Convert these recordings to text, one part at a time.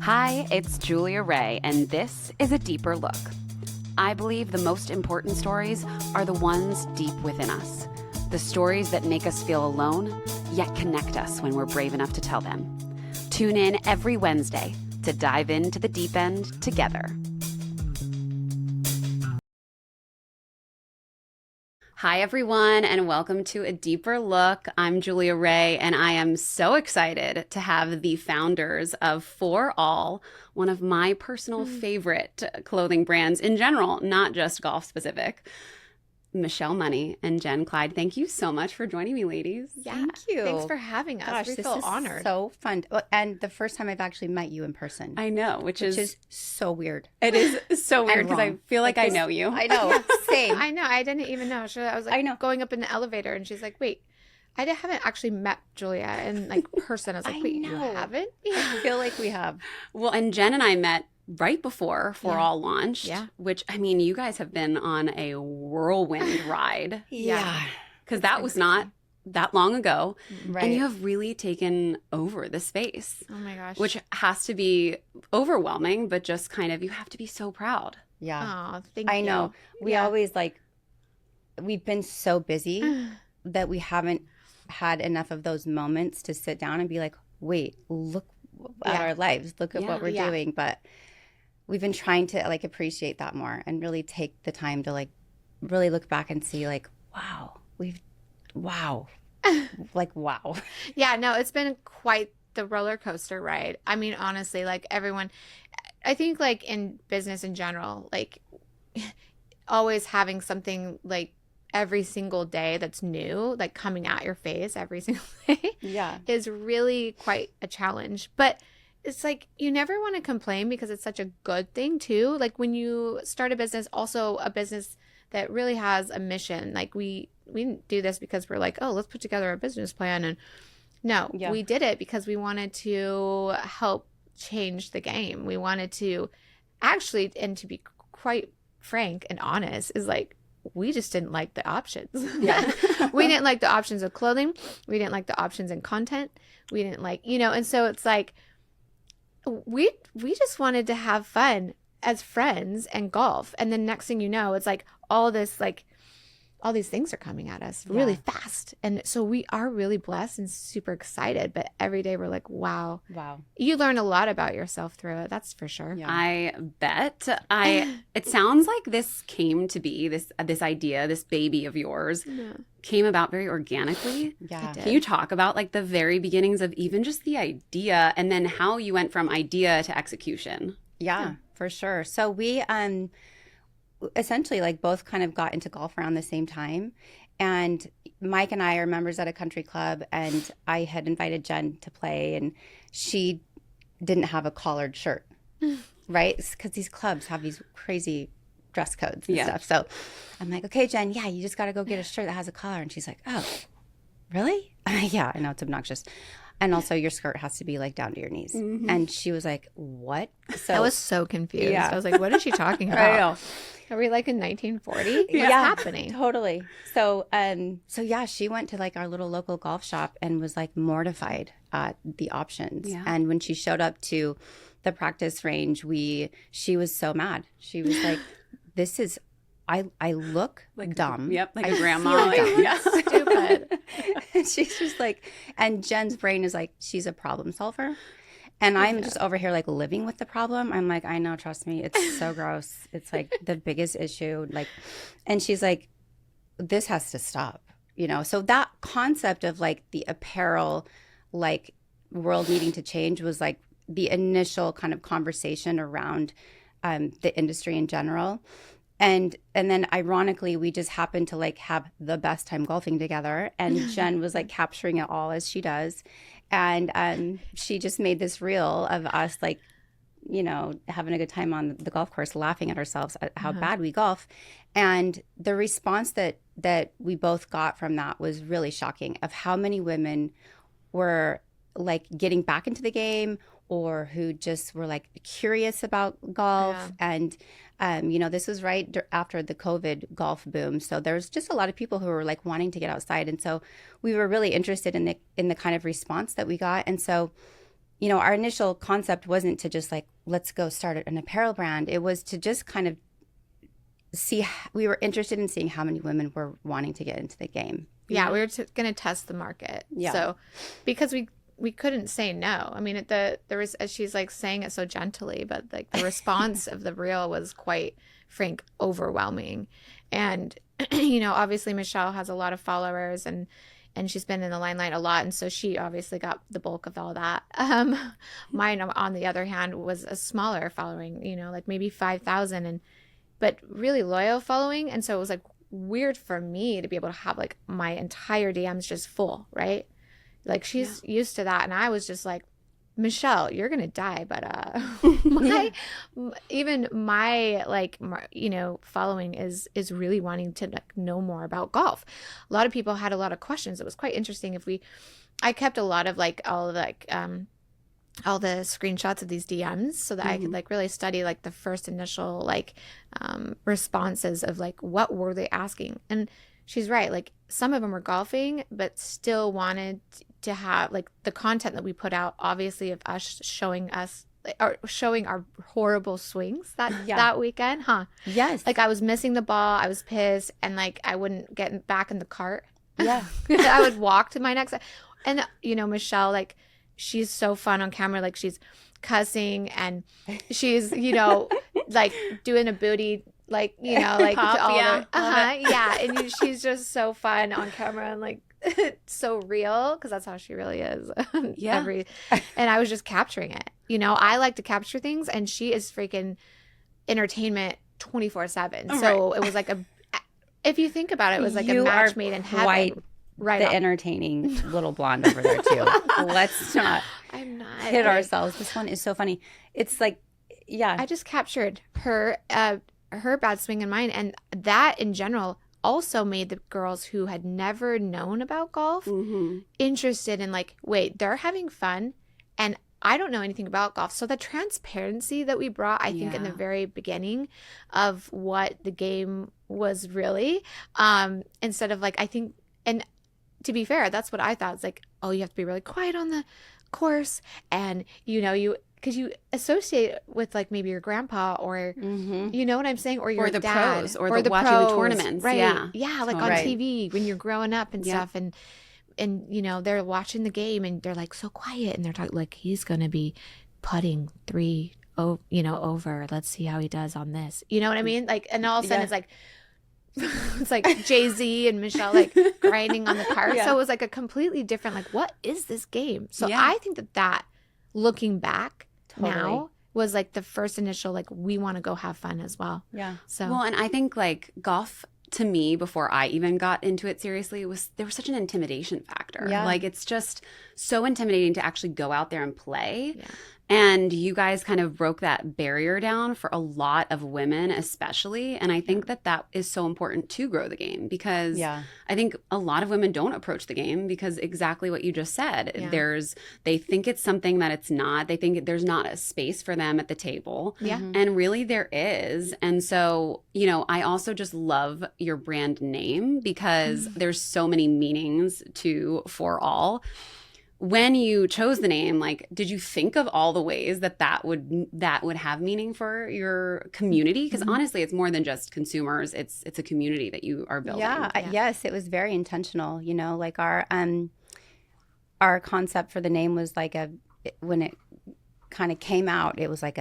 Hi, it's Julia Rae, and this is A Deeper Look. I believe the most important stories are the ones deep within us. The stories that make us feel alone, yet connect us when we're brave enough to tell them. Tune in every Wednesday to dive into the deep end together. Hi, everyone, and welcome to A Deeper Look. I'm Julia Rae, and I am so excited to have the founders of Fore All, one of my personal favorite clothing brands in general, not just golf specific. Money and Jen Clyde, thank you so much for joining me, ladies. Yeah. Thank you. Thanks for having us. Gosh, We this feel is honored. so fun. And the first time I've actually met you in person. I know, which is so weird. it is so weird because I feel like I know you. I know. Same. I know. I didn't even know. I was like, I know. going up in the elevator, and she's like, "Wait, haven't actually met Julia in like person." I was like, I "Wait, you know. haven't?" I feel like we have. Well, and Jen and I met right before Fore Yeah. All launched, Yeah. which, I mean, you guys have been on a whirlwind ride Yeah. because that was not that long ago. Right. And you have really taken over the space, Oh my gosh. which has to be overwhelming, but just kind of, you have to be so proud. yeah. Oh, thank I you. know. We Yeah. always we've been so busy that we haven't had enough of those moments to sit down and be like, wait, look at Yeah. our lives. Look at Yeah. what we're Yeah. doing. But we've been trying to appreciate that more and really take the time to really look back and see wow, wow. Wow. Yeah, no, it's been quite the roller coaster ride. I mean, honestly, everyone, I think in business in general, always having something every single day that's new, coming at your face every single day Yeah. is really quite a challenge. But it's you never want to complain because it's such a good thing too. When you start a business, also a business that really has a mission, we didn't do this because we're oh, let's put together a business plan. And no, Yeah. we did it because we wanted to help change the game. We wanted to actually, and to be quite frank and honest, is we just didn't like the options. Yeah. We didn't like the options of clothing. We didn't like the options in content. We didn't and so it's we just wanted to have fun as friends and golf. And then next thing you know, it's all this all these things are coming at us really fast. And so we are really blessed and super excited. But every day we're wow. Wow. You learn a lot about yourself through it. That's for sure. Yeah. I bet. It sounds like this came to be, this idea, this baby of yours Yeah. came about very organically. Yeah. did. Can you talk about the very beginnings of even just the idea and then how you went from idea to execution? Yeah, for sure. So we essentially both kind of got into golf around the same time. And Mike and I are members at a country club, and I had invited Jen to play, and she didn't have a collared shirt, right? Because these clubs have these crazy dress codes and Yeah. stuff. So I'm like, okay, Jen, yeah, you just got to go get a shirt that has a collar. And she's like, oh, really? Yeah, I know it's obnoxious. And also your skirt has to be down to your knees. And she was like, what? So I was so confused. Yeah. I was like, what is she talking about? I know. Are we in 1940? What's Yeah. happening? Totally. So yeah, she went to our little local golf shop and was mortified at the options. Yeah. And when she showed up to the practice range, she was so mad. She was like, this is, I look dumb. Yep, like I a grandma. feel dumb. Yeah. Stupid. And she's just and Jen's brain is she's a problem solver. And I'm just over here living with the problem. I'm I know, trust me, it's so gross. It's the biggest issue. And she's like, this has to stop, So that concept of the apparel, world needing to change was the initial kind of conversation around the industry in general. And then ironically, we just happened to have the best time golfing together. And Jen was capturing it all as she does. And she just made this reel of us having a good time on the golf course, laughing at ourselves at how bad we golf. And the response that we both got from that was really shocking, of how many women were getting back into the game, or who just were curious about golf. Yeah. And this was right after the COVID golf boom, so there's just a lot of people who were wanting to get outside. And so we were really interested in the kind of response that we got. And so our initial concept wasn't to just like, let's go start an apparel brand. It was to just kind of we were interested in seeing how many women were wanting to get into the game. Yeah, we were going to test the market. Yeah. So because we couldn't say no. I mean, there was, as she's like saying it so gently, but like the response of the reel was quite frank, overwhelming. And, obviously Michelle has a lot of followers and she's been in the limelight a lot. And so she obviously got the bulk of all that. Mine, on the other hand, was a smaller following, like maybe 5,000 but really loyal following. And so it was like weird for me to be able to have like my entire DMs just full, right? Like she's used to that. And I was just like, Michelle, you're going to die. But even my like, following is really wanting to like, know more about golf. A lot of people had a lot of questions. It was quite interesting. I kept a lot of like all the screenshots of these DMs so that I could like really study like the first initial like responses of like what were they asking. And she's right, like some of them were golfing but still wanted to have like the content that we put out, obviously, of us showing our horrible swings that weekend. Yes. Like I was missing the ball, I was pissed, and like I wouldn't get back in the cart. Yeah. I would walk to my next, and Michelle, like she's so fun on camera. Like she's cussing and she's, like doing a booty, like, like Pop, all yeah. And she's just so fun on camera and like so real, because that's how she really is. Yeah. And I was just capturing it. I like to capture things, and she is freaking entertainment 24/7. So it was like if you think about it, it was like a match made in heaven. Right, the entertaining little blonde over there too. Let's not hit ourselves. This one is so funny. It's like, yeah, I just captured her bad swing and mine, and that in general also made the girls who had never known about golf interested in like, wait, they're having fun, and I don't know anything about golf. So the transparency that we brought, I think, in the very beginning of what the game was really, instead of like, I think, and to be fair, that's what I thought. It's like, oh, you have to be really quiet on the course, and because you associate it with like maybe your grandpa or you know what I'm saying, or your the dad, pros or the watching the tournaments, right? Yeah, like on TV when you're growing up and stuff, and they're watching the game and they're like so quiet and they're talking like, he's gonna be putting 3 over. Let's see how he does on this. You know what I mean? Like, and all of a sudden it's like. It's like Jay-Z and Michelle like grinding on the cart. So it was like a completely different, like, what is this game? So I think that looking back now was like the first initial, like, we want to go have fun as well. Yeah. So well, and I think like golf to me, before I even got into it seriously, there was such an intimidation factor. Yeah. Like it's just so intimidating to actually go out there and play. Yeah. And you guys kind of broke that barrier down for a lot of women, especially. And I think that is so important to grow the game, because I think a lot of women don't approach the game because exactly what you just said. Yeah. They think it's something that it's not. They think there's not a space for them at the table. Yeah. And really there is. And so, I also just love your brand name because there's so many meanings to Fore All. When you chose the name, like, did you think of all the ways that would have meaning for your community? Because honestly, it's more than just consumers. It's a community that you are building. Yes, it was very intentional. Like our concept for the name was like when it kind of came out, it was like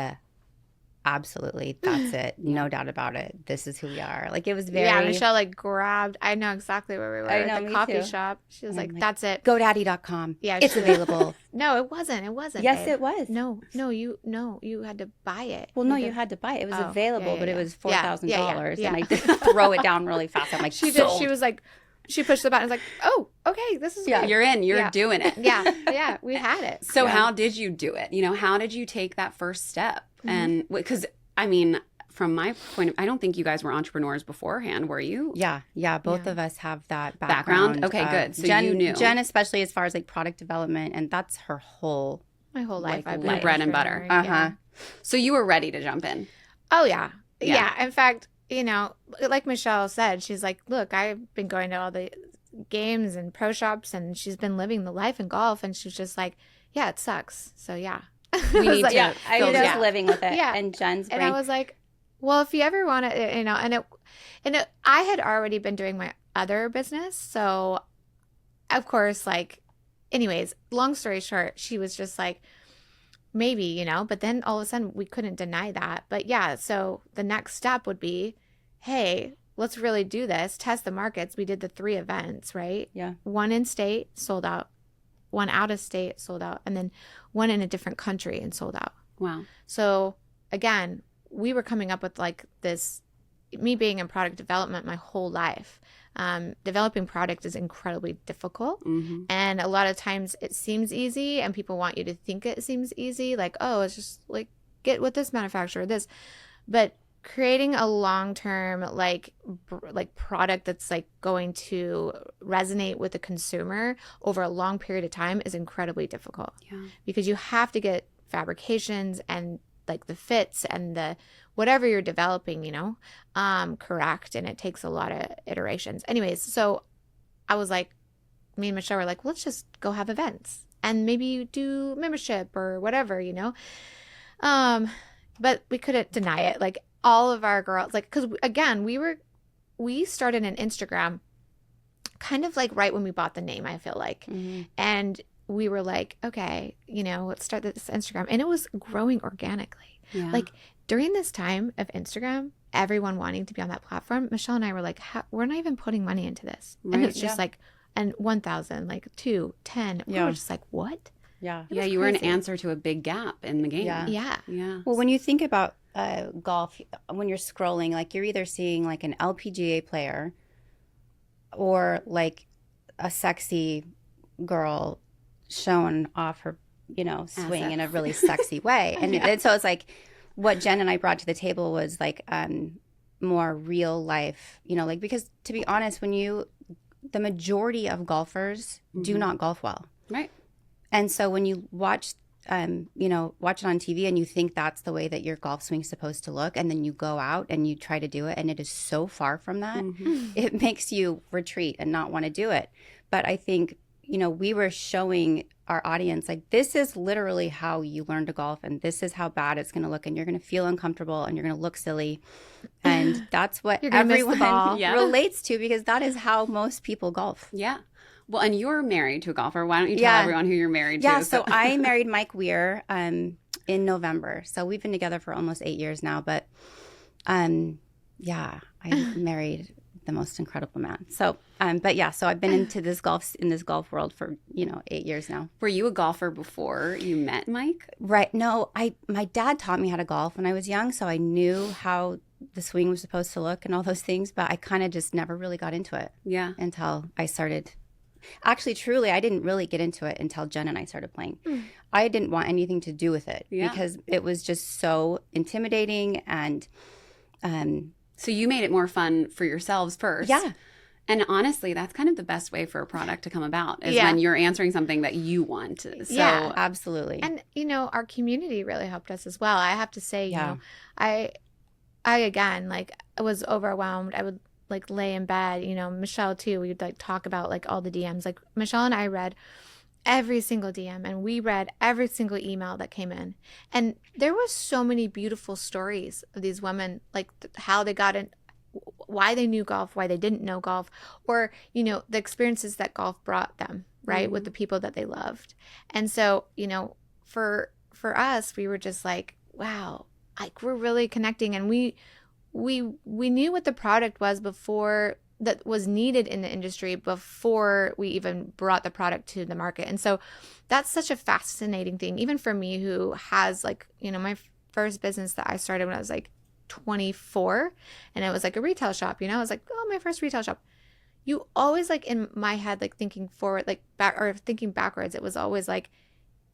absolutely, that's it, no doubt about it. This is who we are. Like it was very. Michelle like grabbed. I know exactly where we were at the coffee shop. She was like, "That's it. GoDaddy.com. Yeah, it's available." No, it wasn't. Yes, babe. it was. No, you had to buy it. Well, no, you had to buy it. It was available, but it was $4,000, and I did throw it down really fast. I'm like, she did. She was like, she pushed the button. I was like, oh, okay, this is good. You're in. You're doing it. Yeah, we had it. So how did you do it? How did you take that first step? And because I mean, from my point of I don't think you guys were entrepreneurs beforehand, were you? Yeah. Both of us have that background. Okay, good. So Jen, you knew. Jen, especially as far as like product development, and that's her whole my whole life. I've been bread and butter. So you were ready to jump in. Oh yeah. In fact, like Michelle said, she's like, look, I've been going to all the games and pro shops, and she's been living the life in golf, and she's just like, yeah, it sucks. So yeah. We need to Yeah, I fill was the just gap. living with it. Yeah. And Jen's brain. And I was like, well, if you ever want to, you know, I had already been doing my other business. So of course, like, anyways, long story short, she was just like, maybe, you know, but then all of a sudden we couldn't deny that. But yeah, so the next step would be, hey, let's really do this, test the markets. We did the 3 events, right? Yeah. One in state, sold out. One out of state, sold out. And then one in a different country and sold out. Wow. So again, we were coming up with like this, me being in product development my whole life. Developing product is incredibly difficult. Mm-hmm. And a lot of times it seems easy and people want you to think it seems easy. Like, oh, it's just like, get with this manufacturer, this. But creating a long-term like product that's like going to resonate with the consumer over a long period of time is incredibly difficult. Yeah. Because you have to get fabrications and like the fits and the whatever you're developing, you know, correct. And it takes a lot of iterations. Anyways, so I was like, me and Michelle were like, well, let's just go have events and maybe do membership or whatever, you know. But we couldn't deny it. Like all of our girls, like, because again, we started an Instagram kind of like right when we bought the name, I feel like. Mm-hmm. And we were like, okay, you know, let's start this Instagram. And it was growing organically. Yeah. Like during this time of Instagram, everyone wanting to be on that platform, Michelle and I were like, we're not even putting money into this. Right, And it's just yeah. like, and 1,000, like 2, 10. We Yeah. were just like, what? Yeah. It Yeah, was you were an crazy. answer to a big gap in the game. Yeah. Yeah. Yeah. Well, when you think about golf, when you're scrolling, like you're either seeing like an LPGA player or like a sexy girl showing off her, you know, swing Asset. in a really sexy way. And so it's like what Jen and I brought to the table was like more real life, you know, like because to be honest, the majority of golfers do Mhm. not golf well. Right. And so when you watch it on TV and you think that's the way that your golf swing's supposed to look, and then you go out and you try to do it, and it is so far from that, Mhm. it makes you retreat and not want to do it. But I think, you know, we were showing our audience, like, this is literally how you learn to golf, and this is how bad it's going to look, and you're going to feel uncomfortable, and you're going to look silly. And that's what You're gonna miss the everyone ball. Yeah. relates to, because that is how most people golf. Yeah. Well, and you're married to a golfer. Why don't you tell Yeah. everyone who you're married Yeah, to? so I married Mike Weir in November. So we've been together for almost 8 years now. But yeah, I married the most incredible man. So, but yeah, so I've been into this golf world for 8 years now. Were you a golfer before you met Mike? Right? No, my dad taught me how to golf when I was young, so I knew how the swing was supposed to look and all those things. But I kind of just never really got into it Yeah. until I started. Actually, truly, I didn't really get into it until Jen and I started playing. I didn't want anything to do with it because it was just so intimidating. And So you made it more fun for yourselves first. yeah, And honestly, that's kind of the best way for a product to come about is Yeah. when you're answering something that you want. So Yeah. absolutely. And, our community really helped us as well. I have to say, Yeah. I again, like, I was overwhelmed. I would, like, lay in bed, Michelle too. We'd, like, talk about, like, all the DMs. Like, Michelle and I read every single DM, and we read every single email that came in. And there was so many beautiful stories of these women, like, how they got in, why they knew golf, why they didn't know golf, or, the experiences that golf brought them, right, with the people that they loved. And so, for us, we were just like, wow, like, we're really connecting. And we knew what the product was before, that was needed in the industry, before we even brought the product to the market. And so that's such a fascinating thing, even for me, who has, like, my first business that I started when I was like 24, and it was like a retail shop. I was like, oh, my first retail shop. You always, like, in my head, like, thinking forward, like, back, or thinking backwards, it was always like,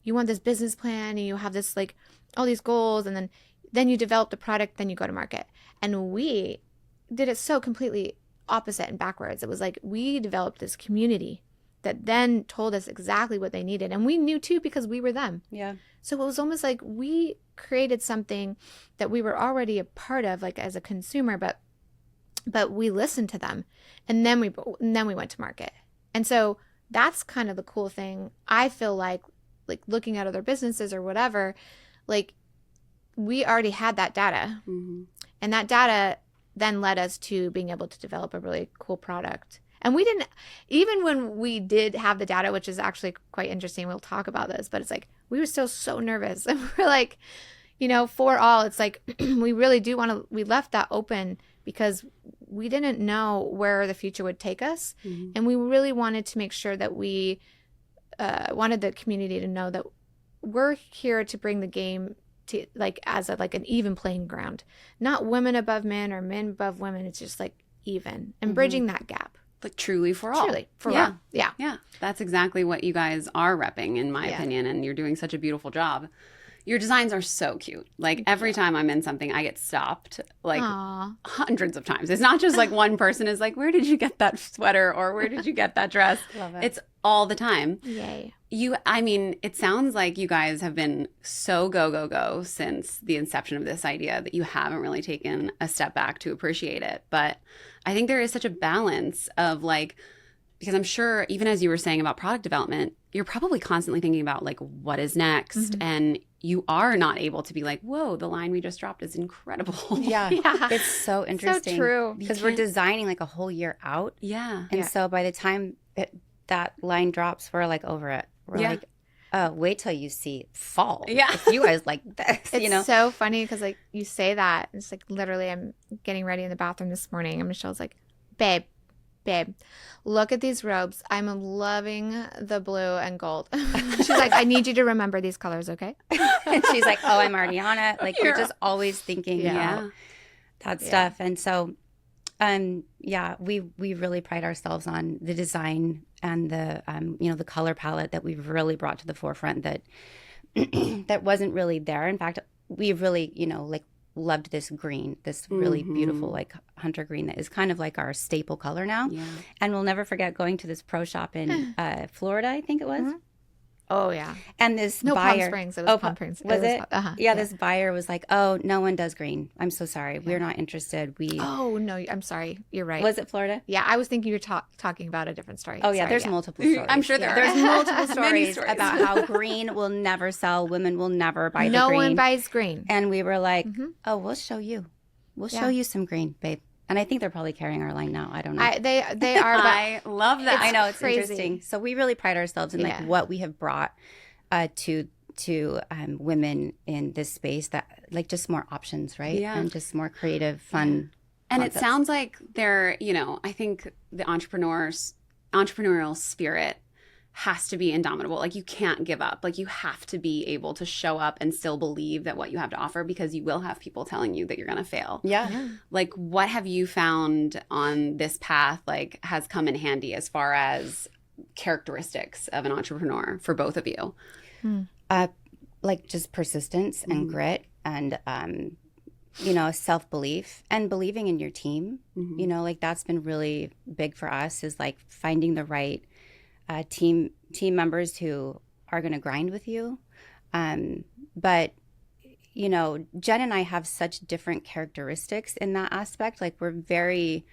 you want this business plan and you have this, like, all these goals, and then you develop the product, then you go to market. And we did it so completely opposite and backwards. It was like, we developed this community that then told us exactly what they needed. And we knew too, because we were them. yeah, So it was almost like we created something that we were already a part of, like, as a consumer, but we listened to them, and then we went to market. And so that's kind of the cool thing. I feel like like looking at other businesses or whatever, like we already had that data. Mm-hmm. And that data then led us to being able to develop a really cool product. And we didn't, even when we did have the data, which is actually quite interesting, we'll talk about this, but it's like, we were still so nervous. And we're like, you know, Fore All, it's like, we really do want to, we left that open because we didn't know where the future would take us. Mm-hmm. And we really wanted to make sure that we wanted the community to know that we're here to bring the game to like as a like an even playing ground, not women above men or men above women. It's just like even and bridging that gap. Like truly for all. Truly for Yeah. all. Yeah. Yeah. That's exactly what you guys are repping, in my opinion. And you're doing such a beautiful job. Your designs are so cute. Like every time I'm in something, I get stopped like Aw. hundreds of times. It's not just like one person is like, where did you get that sweater? Or where did you get that dress? Love it. It's all the time. Yay. I mean, it sounds like you guys have been so go since the inception of this idea that you haven't really taken a step back to appreciate it. But I think there is such a balance of like, because I'm sure even as you were saying about product development, you're probably constantly thinking about like what is next. Mm-hmm. And you are not able to be like, whoa, the line we just dropped is incredible. Yeah. Yeah. It's so interesting. So true. Because You we're can't- designing like a whole year out. Yeah. And Yeah. so by the time that line drops, we're like over it. We're Yeah. like, oh, wait till you see fall. Yeah. If you guys like this, It's you know? so funny because like you say that. It's like literally I'm getting ready in the bathroom this morning and Michelle's like, babe, look at these robes. I'm loving the blue and gold. She's like, I need you to remember these colors, okay? And she's like, oh, I'm already on it. Like, we're Yeah. just always thinking Yeah. about that Yeah. stuff. And so, yeah, we really pride ourselves on the design and the, you know, the color palette that we've really brought to the forefront that that wasn't really there. In fact, we really, you know, like loved this green, this really beautiful like hunter green that is kind of like our staple color now. Yeah. And we'll never forget going to this pro shop in Florida, I think it was. Oh yeah. And this No, buyer, Palm Springs. It was Palm Springs. was it? Uh-huh. Yeah, this buyer was like, "Oh, no one does green. I'm so sorry. We're not interested." We Oh no, I'm sorry. You're right. was it Florida? Yeah, I was thinking you were talking about a different story. Oh yeah, Sorry, there's multiple stories. I'm sure there There's are. multiple Many stories stories. about how green will never sell. Women will never buy the No green. one buys green. And we were like, "Oh, we'll show you. We'll Yeah. show you some green, babe." And I think they're probably carrying our line now. I don't know. They are. But I love that. I know it's crazy. interesting. So we really pride ourselves in like Yeah. what we have brought to women in this space, that like just more options, right? Yeah. And just more creative, fun. And it concepts. sounds like they're, you know, I think the entrepreneurial spirit has to be indomitable. Like you can't give up. Like you have to be able to show up and still believe that what you have to offer, because you will have people telling you that you're going to fail. Yeah. Like what have you found on this path like has come in handy as far as characteristics of an entrepreneur for both of you? Like just persistence and grit and you know, self-belief and believing in your team. You know, like that's been really big for us, is like finding the right team members who are going to grind with you. But you know, Jen and I have such different characteristics in that aspect. Like we're very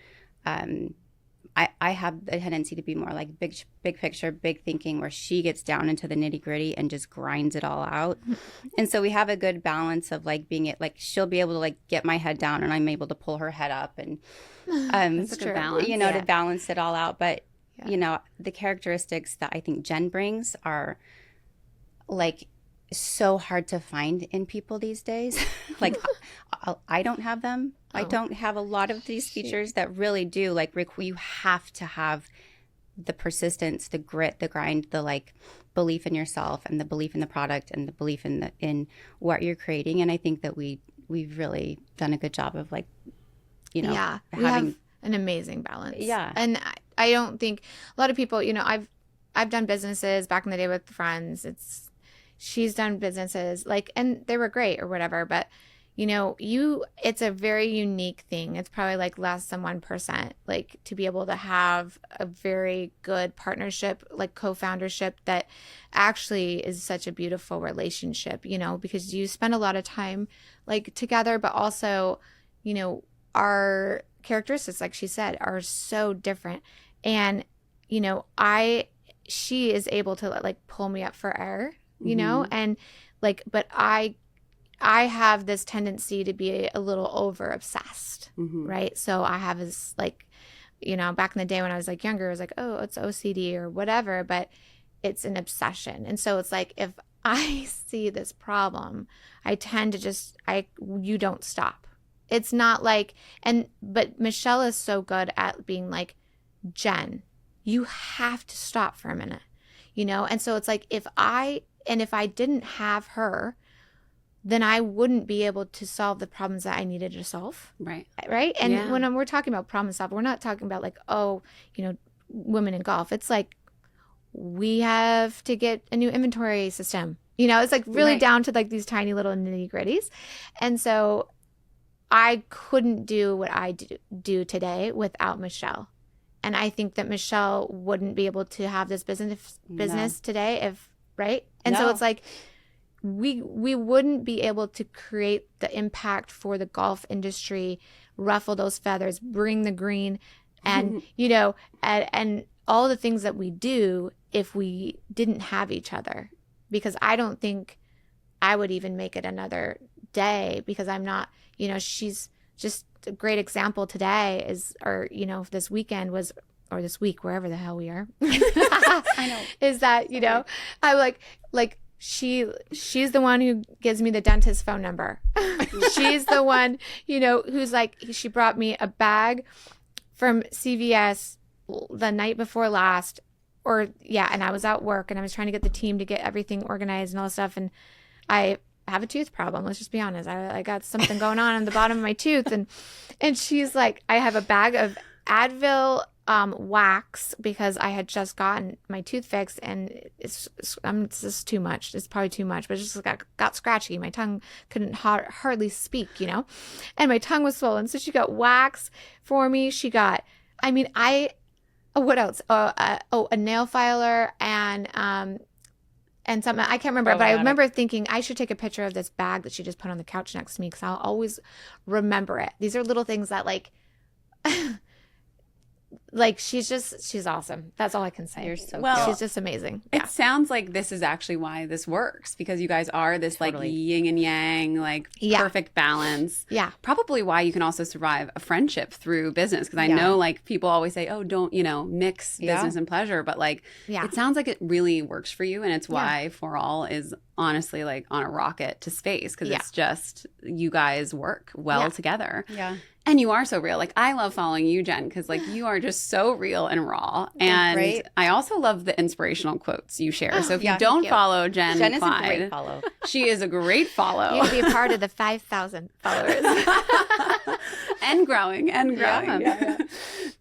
I have a tendency to be more like big picture, big thinking, where she gets down into the nitty gritty and just grinds it all out. And so we have a good balance of like being it, like she'll be able to like get my head down and I'm able to pull her head up and, That's a good balance. you know, Yeah. to balance it all out. But, Yeah. you know, the characteristics that I think Jen brings are like so hard to find in people these days. Like I don't have them. I Oh. don't have a lot of these features that really do. Like Rick, you have to have the persistence, the grit, the grind, the like belief in yourself and the belief in the product and the belief in what you're creating. And I think that we've really done a good job of like, you know, yeah, we having have an amazing balance. Yeah. And I don't think a lot of people, you know, I've done businesses back in the day with friends. She's done businesses like, and they were great or whatever, but you know, it's a very unique thing. It's probably like less than 1%, like to be able to have a very good partnership, like co-foundership that actually is such a beautiful relationship, you know, because you spend a lot of time like together, but also, you know, our characteristics, like she said, are so different. And, you know, she is able to like pull me up for air you know? And like, but I have this tendency to be a little over obsessed, right? So I have this like, you know, back in the day when I was like younger, it was like, oh, it's OCD or whatever, but it's an obsession. And so it's like, if I see this problem, I tend to just, you don't stop. It's not like, but Michelle is so good at being like, Jen, you have to stop for a minute, you know? And so it's like, if I didn't have her, then I wouldn't be able to solve the problems that I needed to solve. Right. Right. And when we're talking about problem solving, we're not talking about like, oh, you know, women in golf. It's like, we have to get a new inventory system. You know, it's like really down to like these tiny little nitty gritties. And so I couldn't do what I do today without Michelle. And I think that Michelle wouldn't be able to have this business today if, right? And so it's like, we wouldn't be able to create the impact for the golf industry, ruffle those feathers, bring the green, and you know, and all the things that we do if we didn't have each other. Because I don't think I would even make it another day, because I'm not, you know, she's just a great example today is, or you know, this weekend was, or this week, wherever the hell we are. I know. Is that, you know, I'm like she's the one who gives me the dentist phone number. She's the one, you know, who's like, she brought me a bag from CVS the night before last, and I was at work and I was trying to get the team to get everything organized and all this stuff, and I have a tooth problem. Let's just be honest. I got something going on the bottom of my tooth, and she's like, I have a bag of Advil wax because I had just gotten my tooth fixed, and it's just too much. It's probably too much, but it just got scratchy. My tongue couldn't hardly speak, you know, and my tongue was swollen. So she got wax for me. She got, I mean, what else? A nail filer and something I can't remember, but I remember thinking I should take a picture of this bag that she just put on the couch next to me, because I'll always remember it. These are little things that like. Like she's awesome. That's all I can say. You're so well, she's just amazing. It sounds like this is actually why this works, because you guys are this like yin and yang, like perfect balance. Yeah. Probably why you can also survive a friendship through business, because I know like people always say, oh, don't, you know, mix business and pleasure, but like it sounds like it really works for you, and it's why Fore All is honestly like on a rocket to space, because it's just you guys work well together. Yeah. And you are so real. Like, I love following you, Jen, because like you are just so real and raw. And I also love the inspirational quotes you share. So if you don't follow Jen Clyde, is a great follow. She is a great follow. You can be a part of the 5,000 followers. And growing. Yeah.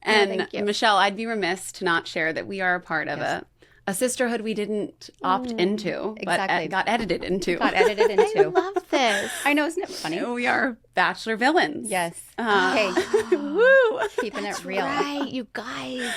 And Michelle, I'd be remiss to not share that we are a part of a sisterhood we didn't opt into, but got edited into. I love this. I know, isn't it funny? We are Bachelor villains. Yes. Hey, woo! Keeping it real. Right, you guys.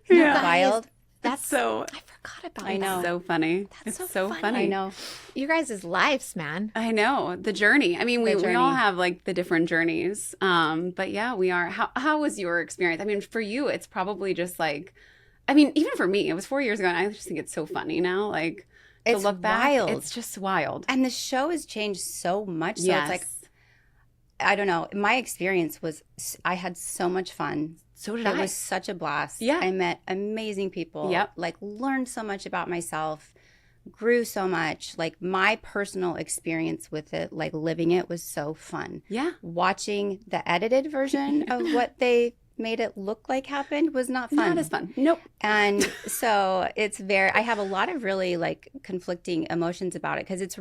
Wild. That's so. I forgot about I know. It's so funny. That's it's so funny. I know. You guys' lives, man. I know. The journey. I mean, we all have like the different journeys. But yeah, we are. How was your experience? I mean, for you, it's probably just like, I mean, even for me, it was 4 years ago, and I just think it's so funny now. Like, to look back, wild. It's just wild. And the show has changed so much. So it's like, I don't know. My experience was, I had so much fun. So did I. It was such a blast. Yeah. I met amazing people. Yep. Like, learned so much about myself, grew so much. Like, my personal experience with it, like living it, was so fun. Yeah. Watching the edited version of what they made it look like happened was not fun. Not as fun. Nope. And so I have a lot of really like conflicting emotions about it, because it's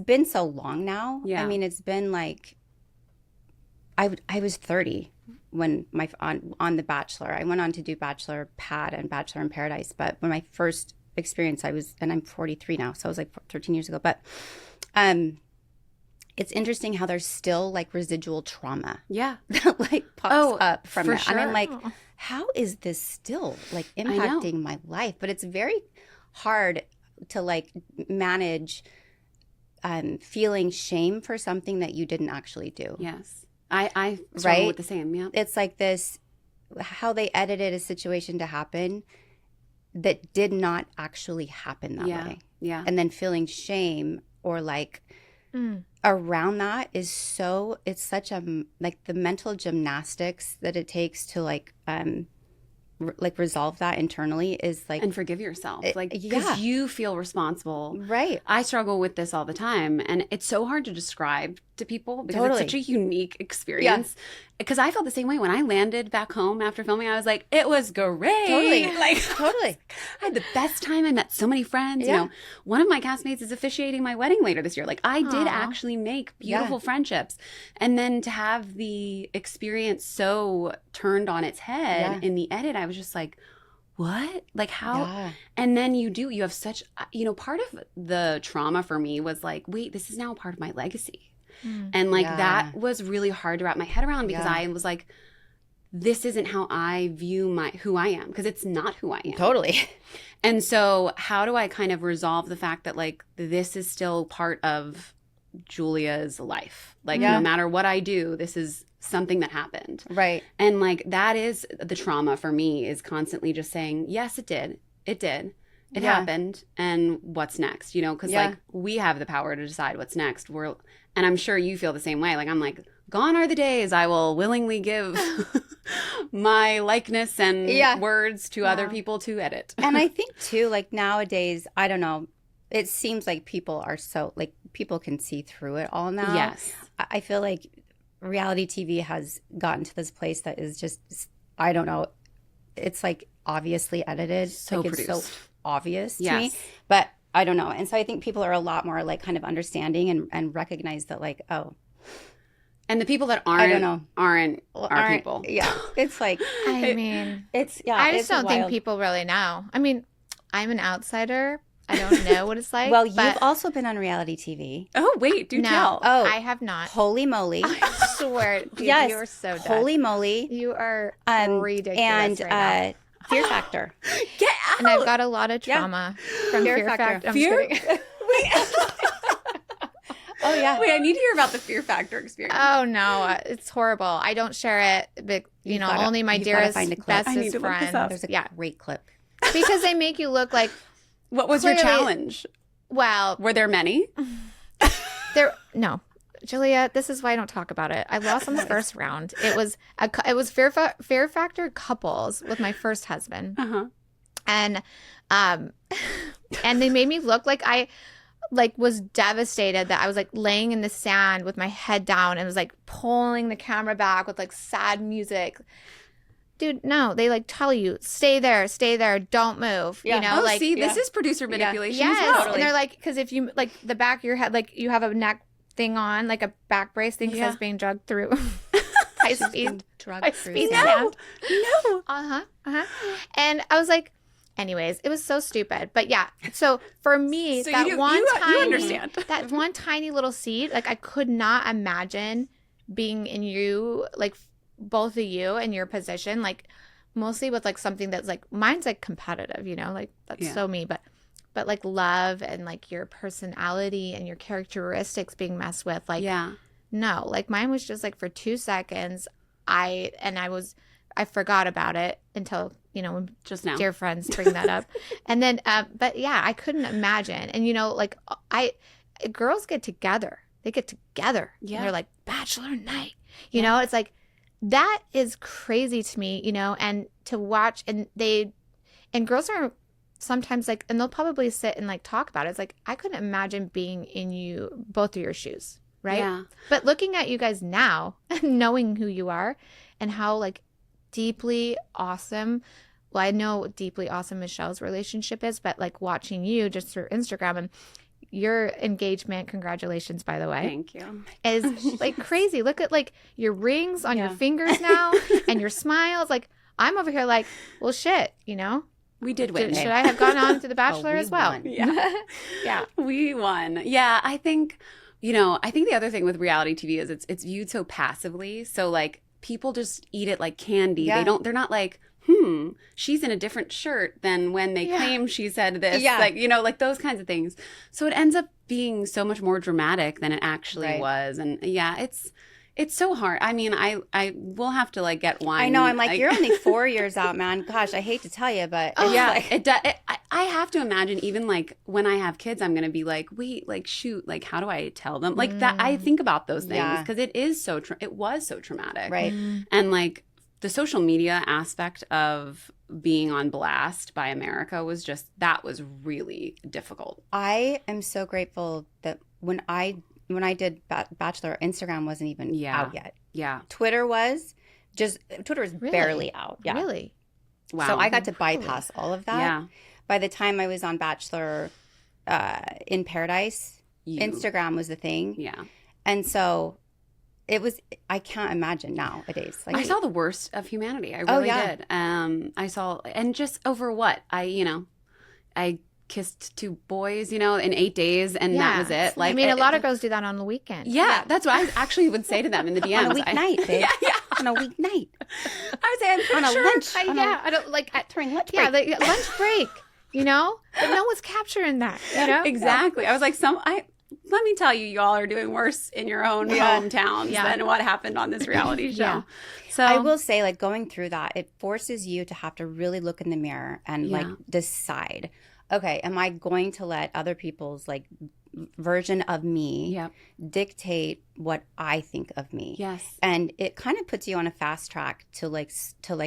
been so long now. Yeah. I mean, it's been like, I was 30 when on The Bachelor. I went on to do Bachelor Pad and Bachelor in Paradise. But when my first experience, and I'm 43 now, so it was like 13 years ago. But it's interesting how there's still like residual trauma. Yeah. That like pops up from it. Sure. I mean, like, how is this still like impacting my life? But it's very hard to like manage feeling shame for something that you didn't actually do. Yes. I struggle with the same. Yeah. It's like this, how they edited a situation to happen. that did not actually happen that way. Yeah. And then feeling shame or like around that is so, it's such a, like the mental gymnastics that it takes to like resolve that internally is like, and forgive yourself. Like, because yeah. you feel responsible. Right. I struggle with this all the time. And it's so hard to describe to people because Totally. it's such a unique experience. Because I felt the same way when I landed back home after filming. I was like, it was great. Totally. Like, Totally. I had the best time. I met so many friends. Yeah. You know, one of my castmates is officiating my wedding later this year. Like, I did actually make beautiful friendships. And then to have the experience so turned on its head in the edit, I was just like, what? Like, how? Yeah. And then you have such, you know, part of the trauma for me was like, wait, this is now part of my legacy. And like that was really hard to wrap my head around because I was like, this isn't how I view who I am, because it's not who I am. Totally. And so how do I kind of resolve the fact that like this is still part of Julia's life? Like no matter what I do, this is something that happened. Right. And like that is the trauma for me, is constantly just saying, yes, it did. It did. It happened. And what's next? You know, because like we have the power to decide what's next. And I'm sure you feel the same way. Like I'm like, gone are the days I will willingly give my likeness and words to other people to edit. And I think too, like nowadays, I don't know, it seems like people are so, like people can see through it all now. Yes. I feel like reality TV has gotten to this place that is just, I don't know, it's like obviously edited. So like produced. It's so obvious to me. But I don't know. And so I think people are a lot more like kind of understanding and recognize that like, oh. And the people that aren't people. Yeah. It's like. I mean. It's, I just don't think people really know. I mean, I'm an outsider. I don't know what it's like. Well, you've also been on reality TV. Oh, wait, do tell. Oh, I have not. Holy moly. I swear. Dude, yes. You are so dumb. Holy moly. You are ridiculous and, right now. Fear Factor. Get out! And I've got a lot of trauma from Fear Factor. I'm Fear? just kidding. Oh, yeah. Wait, I need to hear about the Fear Factor experience. Oh, no. It's horrible. I don't share it. But, you know, only my dearest, bestest friends. There's a great clip. Because they make you look like. What was your challenge? Well. Were there many? No. Julia, this is why I don't talk about it. I lost on the first round. It was Fear Factor couples with my first husband. Uh-huh. And they made me look like I was devastated that I was like laying in the sand with my head down and was like pulling the camera back with like sad music. Dude, no, they like tell you, stay there, don't move. Yeah. You know, Oh, like see, this is producer manipulation yes. as well. And they're like, because if you like the back of your head, like you have a neck thing on, like a back brace thing, because being drugged through high speed sand. No. And I was like, anyways, it was so stupid. But yeah, so for me, So that you understand. that one tiny little seed, like I could not imagine being in you, like both of you in your position, like mostly with like something that's like, mine's like competitive, you know, like that's so me, but like love and like your personality and your characteristics being messed with, like no, like mine was just like for 2 seconds I forgot about it until, you know, when just now dear friends bring that up. And then but yeah, I couldn't imagine. And you know, like girls get together, and they're like Bachelor night, you know, it's like that is crazy to me, you know, and to watch, and girls are sometimes like, and they'll probably sit and like talk about it. It's like, I couldn't imagine being in both of your shoes. Right. Yeah. But looking at you guys now, knowing who you are and how like deeply awesome, well, I know deeply awesome Michelle's relationship is, but like watching you just through Instagram and your engagement, congratulations, by the way. Thank you. Is like crazy. Look at like your rings on your fingers now and your smiles. Like I'm over here like, well, shit, you know? We did win. Should I have gone on to The Bachelor as well? Won. Yeah. We won. Yeah. I think the other thing with reality TV is it's viewed so passively. So like people just eat it like candy. Yeah. They're not like, she's in a different shirt than when they claim she said this. Yeah. Like, you know, like those kinds of things. So it ends up being so much more dramatic than it actually was. And yeah, It's so hard. I mean, I will have to like get wine. I know. I'm like, you're only 4 years out, man. Gosh, I hate to tell you, but it's yeah, like, I have to imagine even like when I have kids, I'm going to be like, wait, like, shoot, like, how do I tell them? Like that, I think about those things because it is so, it was so traumatic. right. And like the social media aspect of being on blast by America was just, that was really difficult. I am so grateful that when I did Bachelor, Instagram wasn't even out yet. Yeah. Twitter was Really? barely out. Yeah. Really? Wow. So I got to bypass all of that. Yeah. By the time I was on Bachelor in Paradise, Instagram was the thing. Yeah. And so it was, I can't imagine nowadays. Like I saw the worst of humanity. I really did. I saw, and just over what? I kissed 2 boys, in 8 days, and that was it. Like, I mean, a lot of girls do that on the weekend. Yeah, that's what I actually would say to them in the DMs. on a weeknight, babe. Yeah. On a weeknight. I would say, I'm pretty On a sure. lunch. I don't like During lunch yeah, break. the lunch break. But no one's capturing that. Exactly. I was like, let me tell you, y'all are doing worse in your own hometowns than what happened on this reality show. Yeah. So I will say, like, going through that, it forces you to have to really look in the mirror and like decide, okay, am I going to let other people's like version of me dictate what I think of me? Yes. And it kind of puts you on a fast track to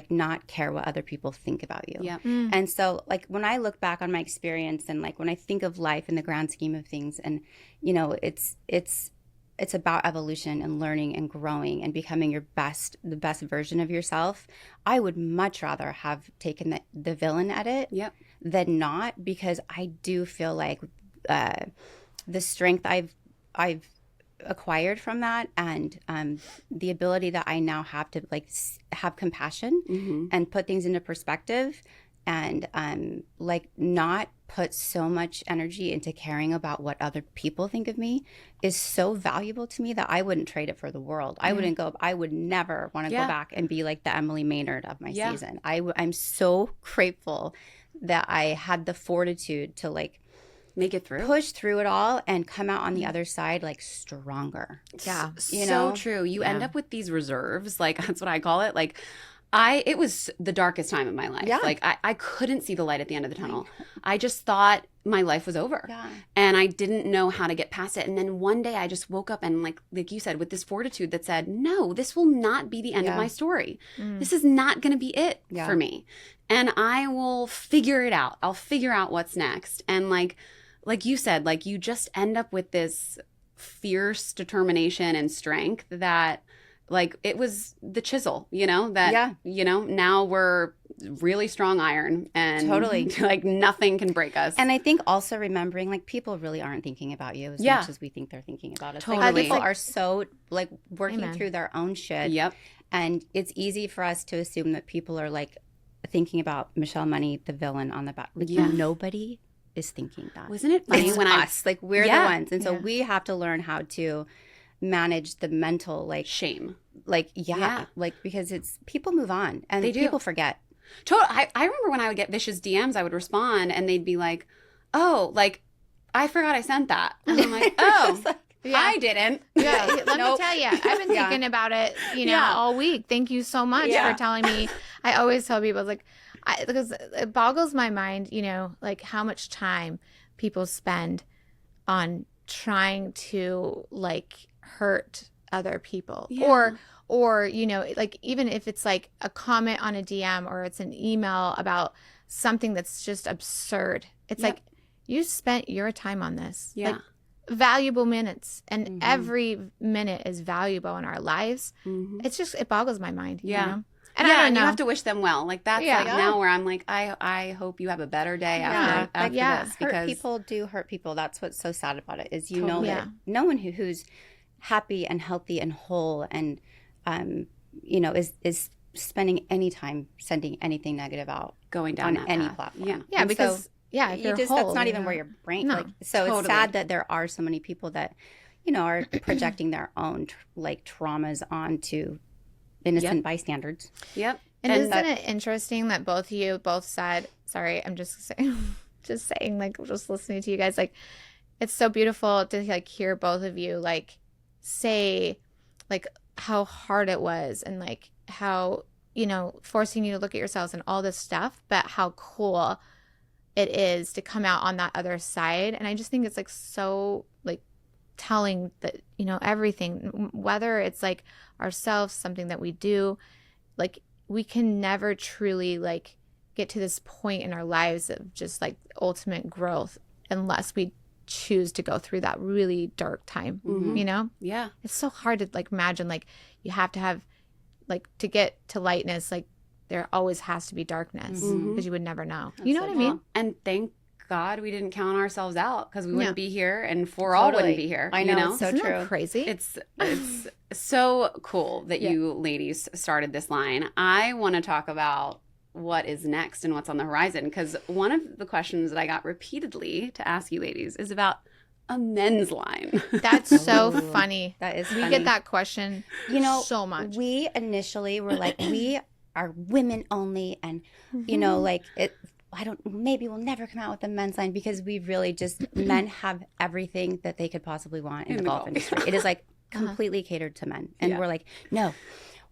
not care what other people think about you. Yeah. And so, like, when I look back on my experience and like when I think of life in the grand scheme of things, and it's about evolution and learning and growing and becoming the best version of yourself. I would much rather have taken the villain edit than not, because I do feel like the strength I've acquired from that, and the ability that I now have to like have compassion and put things into perspective, and like not put so much energy into caring about what other people think of me is so valuable to me that I wouldn't trade it for the world. I would never want to go back and be like the Emily Maynard of my season. I'm so grateful that I had the fortitude to like make it through, push through it all, and come out on the other side like stronger. Yeah. So true. You end up with these reserves, like that's what I call it. Like it was the darkest time of my life. Yeah. Like I couldn't see the light at the end of the tunnel. I just thought my life was over. Yeah. And I didn't know how to get past it. And then one day I just woke up and like you said, with this fortitude that said, no, this will not be the end of my story. This is not going to be it for me. And I will figure it out. I'll figure out what's next. And like you said, like you just end up with this fierce determination and strength that like it was the chisel, now we're really strong iron, and Totally. like nothing can break us. And I think also remembering like people really aren't thinking about you as much as we think they're thinking about us. Totally. Like people are so like working through their own shit. Yep. And it's easy for us to assume that people are like thinking about Michelle Money, the villain on the back. Like nobody is thinking that. Wasn't it funny it's when us. Like we're the ones. And so we have to learn how to manage the mental like shame. Like like because it's people move on and They do. people forget. I remember when I would get vicious DMs, I would respond and they'd be like, "Oh, like I forgot I sent that." And I'm like, "Oh, I didn't." Yeah, let me tell you, I've been thinking about it, all week. Thank you so much for telling me. I always tell people like, because it boggles my mind, like how much time people spend on trying to like hurt other people, or like even if it's like a comment on a DM or it's an email about something that's just absurd. It's like you spent your time on this. Like, valuable minutes, and every minute is valuable in our lives. It's just, it boggles my mind. And I don't know. You have to wish them well. Like that's like now where I'm like, I hope you have a better day after this, because people do hurt people. That's what's so sad about it is know that no one who's happy and healthy and whole and is spending any time sending anything negative out going down on any path. platform. Because if you're whole, that's not even where your brain. No, like, so it's sad that there are so many people that are projecting their own traumas onto innocent bystanders. Yep. And isn't it interesting that both of you said? Sorry, I'm just saying, like, just listening to you guys, like, it's so beautiful to like hear both of you like say, like, how hard it was and like how, you know, forcing you to look at yourselves and all this stuff, but how cool it is to come out on that other side. And I just think it's like so like telling that, you know, everything, whether it's like ourselves, something that we do, like we can never truly like get to this point in our lives of just like ultimate growth unless we choose to go through that really dark time, you know? Yeah. It's so hard to like imagine like you have to have like to get to lightness, like there always has to be darkness because you would never know. You know what I mean? And thank God we didn't count ourselves out because we wouldn't be here and Fore All wouldn't be here. I know, you know? it's so Isn't true. that crazy? It's so cool that you ladies started this line. I want to talk about what is next and what's on the horizon because one of the questions that I got repeatedly to ask you ladies is about a men's line. That's so funny. That is We funny. get that question, You know, so much. We initially were like, we are women only, and you know, like it. Maybe we'll never come out with a men's line because we really just men have everything that they could possibly want in the golf industry. It is like completely catered to men, and we're like, no,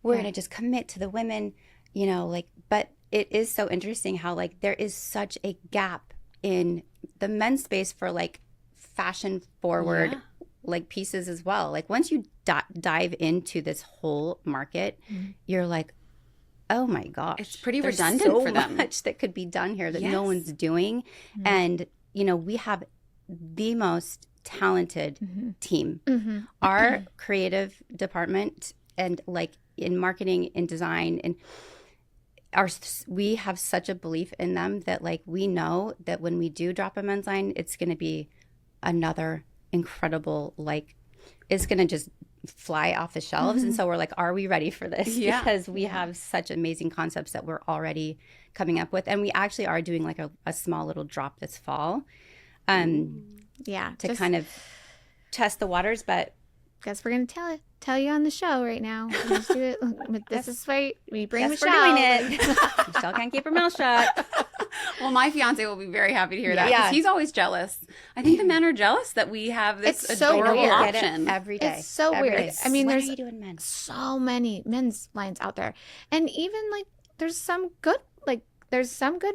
we're gonna just commit to the women, you know, like. But it is so interesting how like there is such a gap in the men's space for like fashion forward like pieces as well. Like once you dive into this whole market, you're like, oh my gosh, It's pretty there's redundant so for them. much that could be done here that no one's doing. And you know, we have the most talented team. Our creative department and like in marketing and design and we have such a belief in them that like we know that when we do drop a men's line, it's going to be another incredible, like it's going to just fly off the shelves. And so we're like, are we ready for this? Because we have such amazing concepts that we're already coming up with. And we actually are doing like a small little drop this fall to kind of test the waters. But guess we're going to tell you on the show right now. Let's do it. This is why we bring yes, Michelle. we're doing it. Michelle can't keep her mouth shut. Well, my fiance will be very happy to hear that because he's always jealous. I think the men are jealous that we have this It's so adorable weird. option. Every day. It's so Every weird. day. I mean, When there's are you doing men? so many men's lines out there, and even like there's some good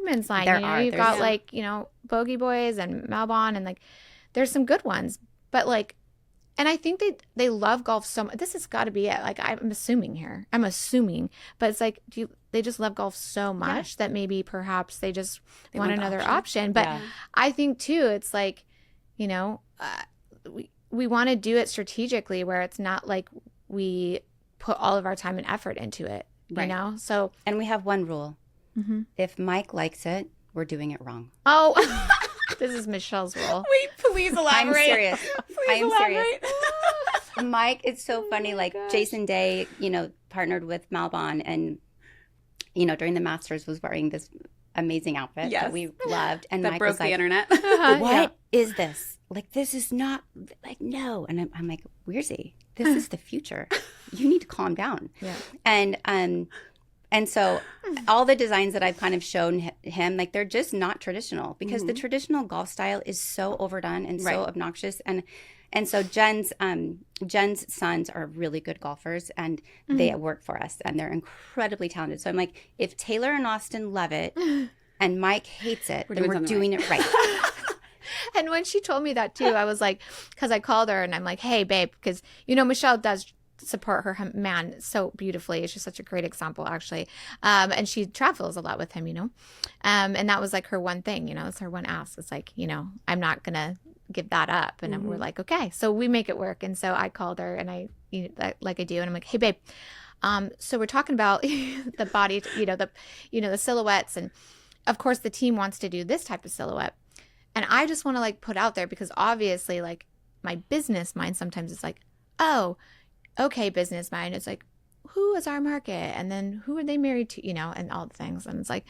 men's line. There you know, are. you've There's got like, you know, Bogey Boys and Malbon, and like there's some good ones, but like. And I think they love golf so much. This has got to be it. Like I'm assuming, but it's like they just love golf so much that maybe perhaps they just want another option. But I think too, it's like, you know, we want to do it strategically where it's not like we put all of our time and effort into it. You know, so and we have one rule: if Mike likes it, we're doing it wrong. oh. This is Michelle's rule. Wait, please elaborate. I'm serious. Please I am elaborate. serious. Mike, it's so funny. Like Jason Day, you know, partnered with Malbon, and you know, during the Masters was wearing this amazing outfit that we loved, and That Mike broke was like, the internet. "What is this? Like, this is not like no." And I'm like, "Weirzy, this is the future. You need to calm down." Yeah. And so all the designs that I've kind of shown him, like they're just not traditional because the traditional golf style is so overdone and so obnoxious. And so Jen's sons are really good golfers and they work for us and they're incredibly talented. So I'm like, if Taylor and Austin love it and Mike hates it, then we're doing it right. And when she told me that too, I was like, because I called her and I'm like, hey, babe, because, you know, Michelle does support her man so beautifully. She's such a great example, actually. And she travels a lot with him, you know. And that was like her one thing, you know, it's her one ask. It's like, you know, I'm not going to give that up. And we're like, okay, so we make it work. And so I called her and I, you know, like I do. And I'm like, hey, babe, so we're talking about the body, the silhouettes. And of course the team wants to do this type of silhouette. And I just want to like put out there because obviously like my business mind sometimes is like, oh, okay, business mind. It's like, who is our market? And then who are they married to, you know, and all the things. And it's like,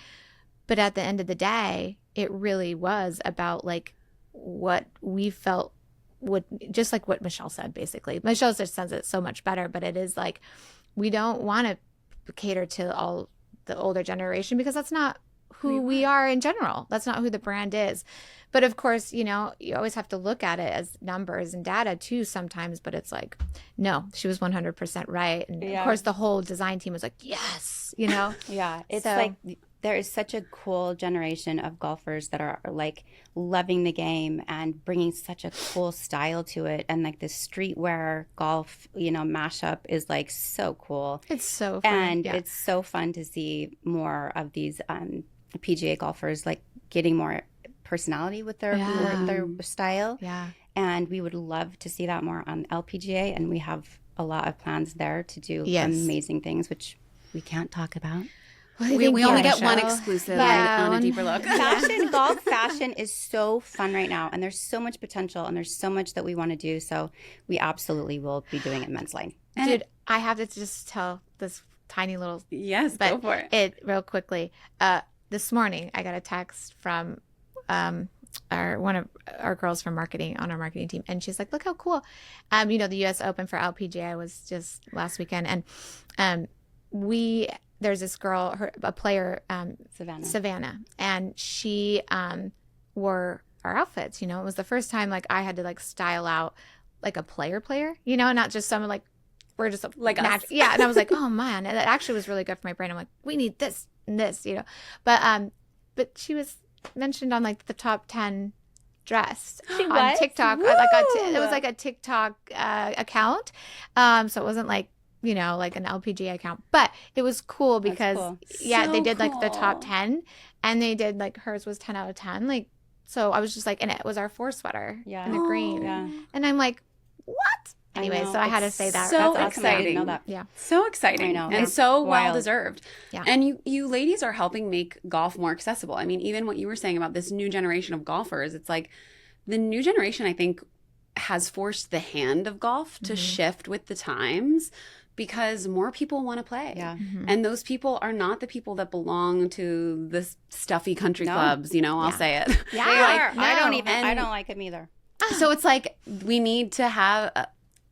but at the end of the day, it really was about like what we felt would, just like what Michelle said, basically. Michelle just says it so much better, but it is like, we don't want to cater to all the older generation because that's not who we are in general. That's not who the brand is. But of course, you know, you always have to look at it as numbers and data too sometimes. But it's like, no, she was 100% right. And of course, the whole design team was like, yes, you know? Yeah. It's like there is such a cool generation of golfers that are like loving the game and bringing such a cool style to it. And like the streetwear golf, you know, mashup is like so cool. It's so fun. And it's so fun to see more of these PGA golfers like getting more personality with their style. Yeah. And we would love to see that more on LPGA. And we have a lot of plans there to do amazing things, which we can't talk about. We only get one exclusive on A Deeper Look. Golf fashion is so fun right now. And there's so much potential and there's so much that we want to do. So we absolutely will be doing it men's line. Dude, I have to just tell this tiny little... Yes, go for it real quickly. This morning, I got a text from... one of our girls from marketing on our marketing team, and she's like, look how cool, you know, the US Open for LPGA was just last weekend, and there's this girl, a player, Savannah, and she wore our outfits. You know, it was the first time like I had to like style out like a player, you know, not just someone like we're just like us. Yeah, and I was like, oh man, and that actually was really good for my brain. I'm like, we need this and this, you know, but she was mentioned on like the top 10 dress on TikTok. It was like a TikTok account, so it wasn't like, you know, like an LPGA account, but it was cool because they did like the top 10, and they did like hers was 10 out of 10, like, so I was just like, and it was our 4 sweater in the green, and I'm like, what? Anyway, so I had to say that. So That's exciting. awesome. Yeah. So exciting. I know. And so well deserved. Yeah. And you ladies are helping make golf more accessible. I mean, even what you were saying about this new generation of golfers, it's like the new generation, I think, has forced the hand of golf to shift with the times because more people want to play. Yeah. Mm-hmm. And those people are not the people that belong to the stuffy country clubs, you know, I'll say it. Yeah. They are. No. I don't like them either. So it's like we need to have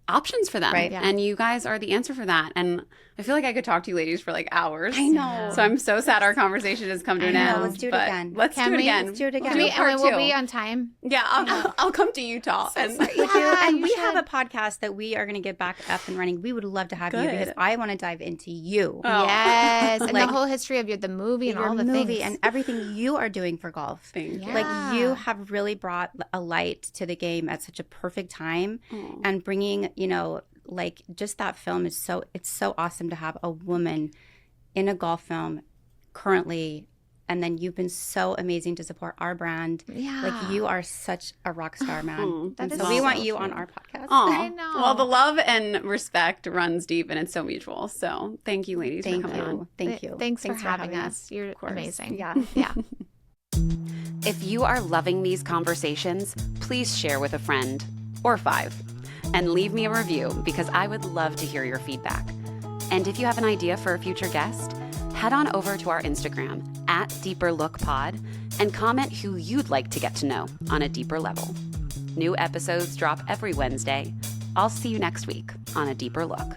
options for them. Right. Yeah. And you guys are the answer for that. And I feel like I could talk to you ladies for like hours. I know. So I'm so sad our conversation has come to an end. Let's do it but again. Let's do it again. Let's do it again. Can we, and we'll be on time. Yeah, I'll come to Utah. And And we you have should. a podcast that we are going to get back up and running. We would love to have you Good. because I want to dive into you. Oh. Yes, and Like, the whole history of the movie and your all the movie things. and everything you are doing for golf. Thank you. Yeah. Like you have really brought a light to the game at such a perfect time, and bringing, you know, like just that film is it's so awesome to have a woman in a golf film currently. And then you've been so amazing to support our brand. Yeah. Like you are such a rock star, man. That And is so we want so you cute. on our podcast. Aw. I know. Well, the love and respect runs deep and it's so mutual. So thank you, ladies, Thank for coming on. you. Thank you. Thanks for having us. You're course. amazing. Yeah. Yeah. If you are loving these conversations, please share with a friend or 5 and leave me a review because I would love to hear your feedback. And if you have an idea for a future guest, head on over to our Instagram @DeeperLookPod and comment who you'd like to get to know on a deeper level. New episodes drop every Wednesday. I'll see you next week on A Deeper Look.